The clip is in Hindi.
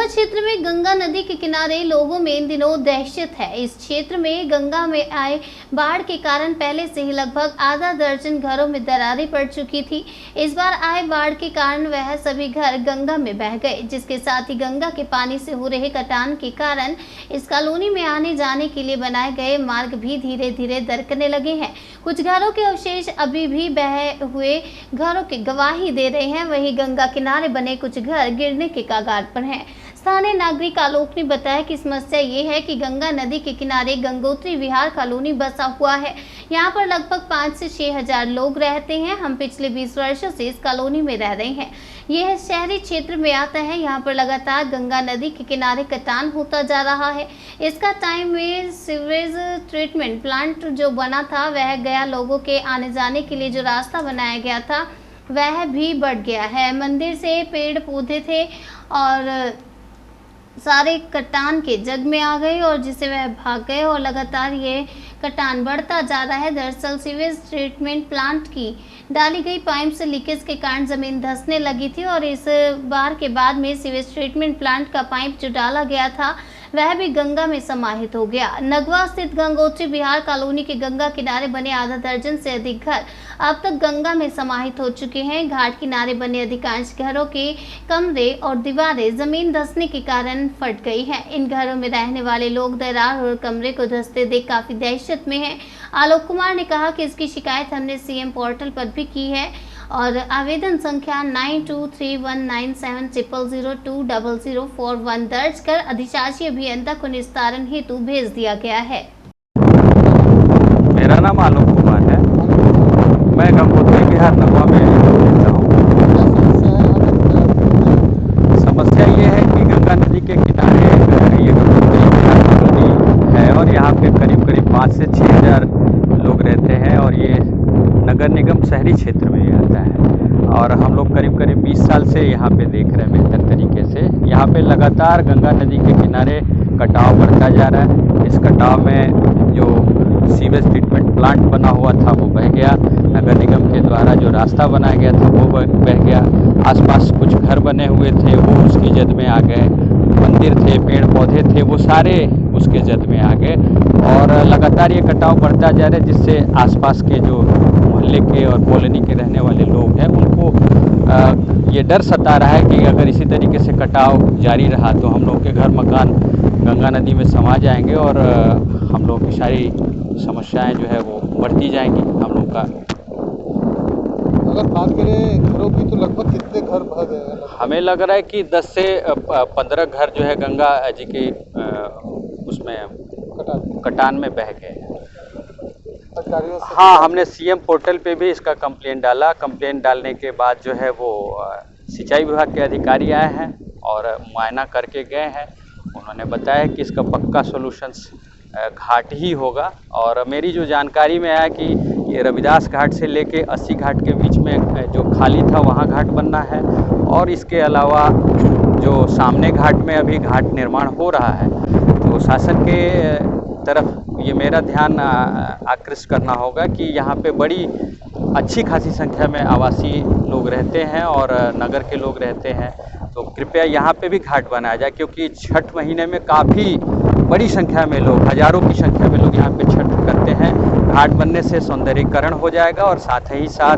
महुआ क्षेत्र में गंगा नदी के किनारे लोगों में इन दिनों दहशत है। इस क्षेत्र में गंगा में आए बाढ़ के कारण पहले से ही लगभग आधा दर्जन घरों में दरारें पड़ चुकी थी। इस बार आए बाढ़ के कारण वह सभी घर गंगा में बह गए, जिसके साथ ही गंगा के पानी से हो रहे कटान के कारण इस कॉलोनी में आने जाने के लिए बनाए गए मार्ग भी धीरे धीरे दरकने लगे हैं। कुछ घरों के अवशेष अभी भी बहे हुए घरों की गवाही दे रहे हैं। वहीं गंगा किनारे बने कुछ घर गिरने के कगार पर हैं। स्थानीय नागरिक आलोक ने बताया कि समस्या ये है कि गंगा नदी के किनारे गंगोत्री विहार कॉलोनी बसा हुआ है। यहाँ पर लगभग 5 से 6 हजार लोग रहते हैं। हम पिछले 20 वर्षों से इस कॉलोनी में रह रहे हैं। यह शहरी क्षेत्र में आता है। यहाँ पर लगातार गंगा नदी के किनारे कटान होता जा रहा है। इसका टाइम में सीवरेज ट्रीटमेंट प्लांट जो बना था वह गया, लोगों के आने जाने के लिए जो रास्ता बनाया गया था वह भी बढ़ गया है। मंदिर से पेड़ पौधे थे और सारे कटान के जग में आ गए और जिससे वह भाग गए और लगातार ये कटान बढ़ता जा रहा है। दरअसल सीवेज ट्रीटमेंट प्लांट की डाली गई पाइप से लीकेज के कारण जमीन धंसने लगी थी और इस बार के बाद में सीवेज ट्रीटमेंट प्लांट का पाइप जो डाला गया था वह भी गंगा में समाहित हो गया। नगवा स्थित गंगोत्री विहार कॉलोनी के गंगा किनारे बने आधा दर्जन से अधिक घर अब तक गंगा में समाहित हो चुके हैं। घाट किनारे बने अधिकांश घरों के कमरे और दीवारें जमीन धंसने के कारण फट गई हैं। इन घरों में रहने वाले लोग दरार और कमरे को धंसते देख काफी दहशत में हैं। आलोक कुमार ने कहा कि इसकी शिकायत हमने सीएम पोर्टल पर भी की है और आवेदन संख्या 92319700020041 दर्ज कर अधिशासी अभियंता को निस्तारण हेतु भेज दिया गया है। मेरा नाम आलोक कुमार है। मैं गंगोत्री विहार नगवा में रहता हूँ। समस्या ये है कि गंगा नदी के किनारे ये गंगोत्री विहार कॉलोनी है और यहाँ पे करीब 5 से 6 हजार लोग रहते हैं और ये नगर निगम शहरी क्षेत्र में आता है और हम लोग करीब 20 साल से यहाँ पे देख रहे हैं बेहतर तरीके से। यहाँ पे लगातार गंगा नदी के किनारे कटाव बढ़ता जा रहा है। इस कटाव में जो सीवेज ट्रीटमेंट प्लांट बना हुआ था वो बह गया, नगर निगम के द्वारा जो रास्ता बनाया गया था वो बह गया, आसपास कुछ घर बने हुए थे वो उसकी जद में आ गए, मंदिर थे, पेड़ पौधे थे, वो सारे उसके जद में आ गए और लगातार ये कटाव बढ़ता जा रहा है, जिससे आसपास के जो मोहल्ले के और कॉलोनी के रहने वाले लोग हैं उनको ये डर सता रहा है कि अगर इसी तरीके से कटाव जारी रहा तो हम लोग के घर मकान गंगा नदी में समा जाएंगे और हम लोग की सारी समस्याएं जो है वो बढ़ती जाएंगी। हम लोग का अगर बात करें घरों की तो लगभग कितने घर बह गए? हमें लग रहा है कि 10 से 15 घर जो है गंगा जी के उसमें कटान में बह गए हैं। हाँ, हमने सीएम पोर्टल पे भी इसका कंप्लेंट डाला। कंप्लेंट डालने के बाद जो है वो सिंचाई विभाग के अधिकारी आए हैं और मुआयना करके गए हैं। उन्होंने बताया कि इसका पक्का सॉल्यूशंस घाट ही होगा और मेरी जो जानकारी में आया कि ये रविदास घाट से लेके 80 घाट के बीच में जो खाली था वहाँ घाट बनना है और इसके अलावा जो सामने घाट में अभी घाट निर्माण हो रहा है तो शासन के तरफ ये मेरा ध्यान आकृष्ट करना होगा कि यहाँ पे बड़ी अच्छी खासी संख्या में आवासीय लोग रहते हैं और नगर के लोग रहते हैं, तो कृपया यहाँ पे भी घाट बनाया जाए क्योंकि छठ महीने में काफ़ी बड़ी संख्या में लोग, हजारों की संख्या में लोग यहाँ पे छठ करते हैं। घाट बनने से सौंदर्यीकरण हो जाएगा और साथ ही साथ